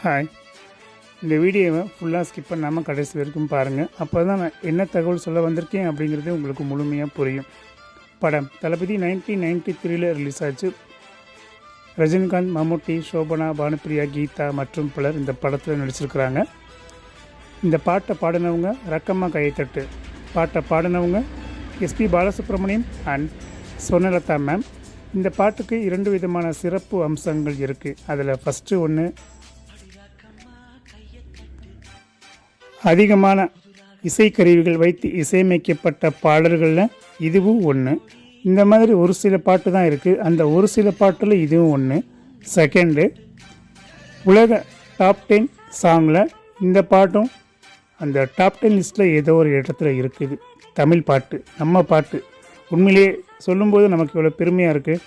Hi, இந்த வீடியோவை ஃபுல்லாக ஸ்கிப் பண்ணாமல் கடைசி வரைக்கும் பாருங்கள். அப்போ தான் நான் என்ன தகவல் சொல்ல வந்திருக்கேன் அப்படிங்கிறது உங்களுக்கு முழுமையாக புரியும். படம் தளபதி 1993 ரிலீஸ் ஆச்சு. ரஜினிகாந்த், மம்முட்டி, சோபனா, பானுப்பிரியா, கீதா மற்றும் பலர் இந்த படத்தில் நடிச்சிருக்கிறாங்க. இந்த பாட்டை பாடினவங்க ரக்கம்மா கையத்தட்டு. பாட்டை பாடினவங்க எஸ்பி பாலசுப்ரமணியம் அண்ட் சொர்ணலதா மேம். இந்த பாட்டுக்கு 2 விதமான சிறப்பு அம்சங்கள் இருக்குது. அதில் ஃபஸ்ட்டு ஒன்று, அதிகமான இசைக்கருவிகள் வைத்து இசையமைக்கப்பட்ட பாடல்களில் இதுவும் ஒன்று. இந்த மாதிரி ஒரு சில பாட்டு தான் இருக்குது. அந்த ஒரு சில பாட்டில் இதுவும் ஒன்று. செகண்டு, உலக டாப் 10 சாங்கில் இந்த பாட்டும் அந்த டாப் 10 லிஸ்ட்டில் ஏதோ ஒரு இடத்துல இருக்குது. தமிழ் பாட்டு, நம்ம பாட்டு. உண்மையிலேயே சொல்லும்போது நமக்கு இவ்வளோ பெருமையாக இருக்குது.